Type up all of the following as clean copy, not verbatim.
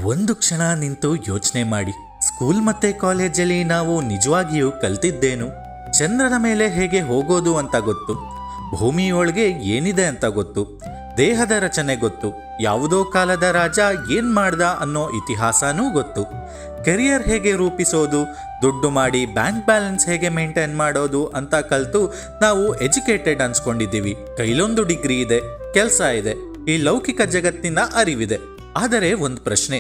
ಒಂದು ಕ್ಷಣ ನಿಂತು ಯೋಚನೆ ಮಾಡಿ. ಸ್ಕೂಲ್ ಮತ್ತೆ ಕಾಲೇಜಲ್ಲಿ ನಾವು ನಿಜವಾಗಿಯೂ ಕಲ್ತಿದ್ದೇನು? ಚಂದ್ರನ ಮೇಲೆ ಹೇಗೆ ಹೋಗೋದು ಅಂತ ಗೊತ್ತು, ಭೂಮಿಯೊಳಗೆ ಏನಿದೆ ಅಂತ ಗೊತ್ತು, ದೇಹದ ರಚನೆ ಗೊತ್ತು, ಯಾವುದೋ ಕಾಲದ ರಾಜ ಏನ್ ಮಾಡ್ದ ಅನ್ನೋ ಇತಿಹಾಸನೂ ಗೊತ್ತು, ಕೆರಿಯರ್ ಹೇಗೆ ರೂಪಿಸೋದು, ದುಡ್ಡು ಮಾಡಿ ಬ್ಯಾಂಕ್ ಬ್ಯಾಲೆನ್ಸ್ ಹೇಗೆ ಮೇಂಟೈನ್ ಮಾಡೋದು ಅಂತ ಕಲಿತು ನಾವು ಎಜುಕೇಟೆಡ್ ಅನ್ಸ್ಕೊಂಡಿದ್ದೀವಿ. ಕೈಲೊಂದು ಡಿಗ್ರಿ ಇದೆ, ಕೆಲಸ ಇದೆ, ಈ ಲೌಕಿಕ ಜಗತ್ತಿನ ಅರಿವಿದೆ. ಆದರೆ ಒಂದು ಪ್ರಶ್ನೆ,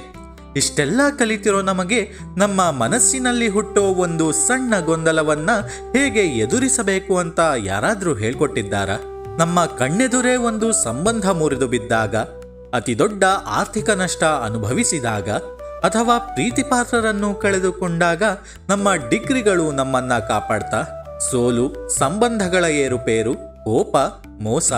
ಇಷ್ಟೆಲ್ಲ ಕಲಿತಿರೋ ನಮಗೆ ನಮ್ಮ ಮನಸ್ಸಿನಲ್ಲಿ ಹುಟ್ಟೋ ಒಂದು ಸಣ್ಣ ಗೊಂದಲವನ್ನ ಹೇಗೆ ಎದುರಿಸಬೇಕು ಅಂತ ಯಾರಾದರೂ ಹೇಳ್ಕೊಟ್ಟಿದ್ದಾರಾ? ನಮ್ಮ ಕಣ್ಣೆದುರೇ ಒಂದು ಸಂಬಂಧ ಮುರಿದು ಬಿದ್ದಾಗ, ಅತಿ ದೊಡ್ಡ ಆರ್ಥಿಕ ನಷ್ಟ ಅನುಭವಿಸಿದಾಗ, ಅಥವಾ ಪ್ರೀತಿಪಾತ್ರರನ್ನು ಕಳೆದುಕೊಂಡಾಗ ನಮ್ಮ ಡಿಗ್ರಿಗಳು ನಮ್ಮನ್ನ ಕಾಪಾಡ್ತಾ? ಸೋಲು, ಸಂಬಂಧಗಳ ಏರುಪೇರು, ಕೋಪ, ಮೋಸ,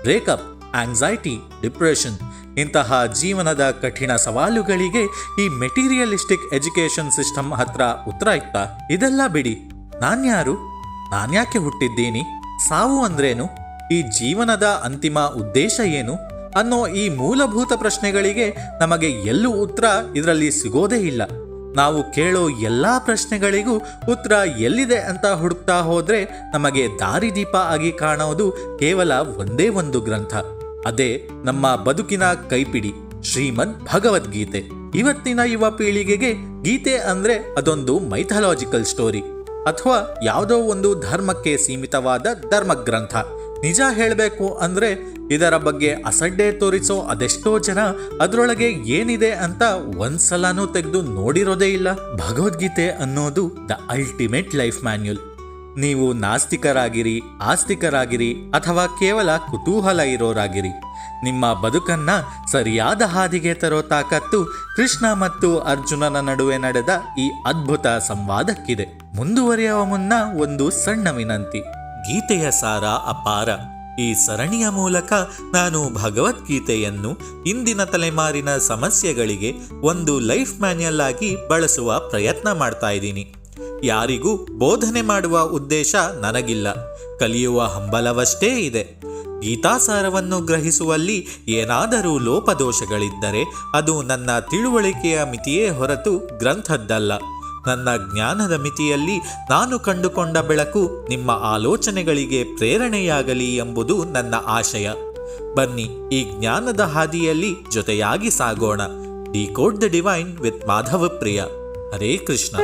ಬ್ರೇಕಪ್, ಆಂಗ್ಸೈಟಿ, ಡಿಪ್ರೆಷನ್ ಇಂತಹ ಜೀವನದ ಕಠಿಣ ಸವಾಲುಗಳಿಗೆ ಈ ಮೆಟೀರಿಯಲಿಸ್ಟಿಕ್ ಎಜುಕೇಶನ್ ಸಿಸ್ಟಮ್ ಹತ್ರ ಉತ್ತರ ಇತ್ತಾ? ಇದೆಲ್ಲ ಬಿಡಿ, ನಾನ್ಯಾರು, ನಾನ್ಯಾಕೆ ಹುಟ್ಟಿದ್ದೀನಿ, ಸಾವು ಅಂದ್ರೇನು, ಈ ಜೀವನದ ಅಂತಿಮ ಉದ್ದೇಶ ಏನು ಅನ್ನೋ ಈ ಮೂಲಭೂತ ಪ್ರಶ್ನೆಗಳಿಗೆ ನಮಗೆ ಎಲ್ಲೂ ಉತ್ತರ ಇದರಲ್ಲಿ ಸಿಗೋದೇ ಇಲ್ಲ. ನಾವು ಕೇಳೋ ಎಲ್ಲ ಪ್ರಶ್ನೆಗಳಿಗೂ ಉತ್ತರ ಎಲ್ಲಿದೆ ಅಂತ ಹುಡುಕ್ತಾ ಹೋದ್ರೆ ನಮಗೆ ದಾರಿದೀಪ ಆಗಿ ಕಾಣೋದು ಕೇವಲ ಒಂದೇ ಒಂದು ಗ್ರಂಥ. ಅದೇ ನಮ್ಮ ಬದುಕಿನ ಕೈಪಿಡಿ, ಶ್ರೀಮದ್ ಭಗವದ್ಗೀತೆ. ಇವತ್ತಿನ ಯುವ ಪೀಳಿಗೆಗೆ ಗೀತೆ ಅಂದ್ರೆ ಅದೊಂದು ಮೈಥಾಲಜಿಕಲ್ ಸ್ಟೋರಿ ಅಥವಾ ಯಾವುದೋ ಒಂದು ಧರ್ಮಕ್ಕೆ ಸೀಮಿತವಾದ ಧರ್ಮಗ್ರಂಥ. ನಿಜ ಹೇಳಬೇಕು ಅಂದ್ರೆ ಇದರ ಬಗ್ಗೆ ಅಸಡ್ಡೆ ತೋರಿಸೋ ಅದೆಷ್ಟೋ ಜನ ಅದರೊಳಗೆ ಏನಿದೆ ಅಂತ ಒಂದ್ಸಲನೂ ತೆಗೆದು ನೋಡಿರೋದೇ ಇಲ್ಲ. ಭಗವದ್ಗೀತೆ ಅನ್ನೋದು ದ ಅಲ್ಟಿಮೇಟ್ ಲೈಫ್ ಮ್ಯಾನ್ಯುಯಲ್. ನೀವು ನಾಸ್ತಿಕರಾಗಿರಿ, ಆಸ್ತಿಕರಾಗಿರಿ ಅಥವಾ ಕೇವಲ ಕುತೂಹಲ ಇರೋರಾಗಿರಿ, ನಿಮ್ಮ ಬದುಕನ್ನ ಸರಿಯಾದ ಹಾದಿಗೆ ತರೋ ತಾಕತ್ತು ಕೃಷ್ಣ ಮತ್ತು ಅರ್ಜುನನ ನಡುವೆ ನಡೆದ ಈ ಅದ್ಭುತ ಸಂವಾದಕ್ಕಿದೆ. ಮುಂದುವರಿಯುವ ಮುನ್ನ ಒಂದು ಸಣ್ಣ ವಿನಂತಿ. ಗೀತೆಯ ಸಾರ ಅಪಾರ. ಈ ಸರಣಿಯ ಮೂಲಕ ನಾನು ಭಗವದ್ಗೀತೆಯನ್ನು ಇಂದಿನ ತಲೆಮಾರಿನ ಸಮಸ್ಯೆಗಳಿಗೆ ಒಂದು ಲೈಫ್ ಮ್ಯಾನ್ಯಲ್ ಆಗಿ ಬಳಸುವ ಪ್ರಯತ್ನ ಮಾಡ್ತಾ ಇದ್ದೀನಿ. ಯಾರಿಗೂ ಬೋಧನೆ ಮಾಡುವ ಉದ್ದೇಶ ನನಗಿಲ್ಲ, ಕಲಿಯುವ ಹಂಬಲವಷ್ಟೇ ಇದೆ. ಗೀತಾಸಾರವನ್ನು ಗ್ರಹಿಸುವಲ್ಲಿ ಏನಾದರೂ ಲೋಪದೋಷಗಳಿದ್ದರೆ ಅದು ನನ್ನ ತಿಳುವಳಿಕೆಯ ಮಿತಿಯೇ ಹೊರತು ಗ್ರಂಥದ್ದಲ್ಲ. ನನ್ನ ಜ್ಞಾನದ ಮಿತಿಯಲ್ಲಿ ನಾನು ಕಂಡುಕೊಂಡ ಬೆಳಕು ನಿಮ್ಮ ಆಲೋಚನೆಗಳಿಗೆ ಪ್ರೇರಣೆಯಾಗಲಿ ಎಂಬುದು ನನ್ನ ಆಶಯ. ಬನ್ನಿ, ಈ ಜ್ಞಾನದ ಹಾದಿಯಲ್ಲಿ ಜೊತೆಯಾಗಿ ಸಾಗೋಣ. Decode the divine with Madhava Priya. Hare Krishna.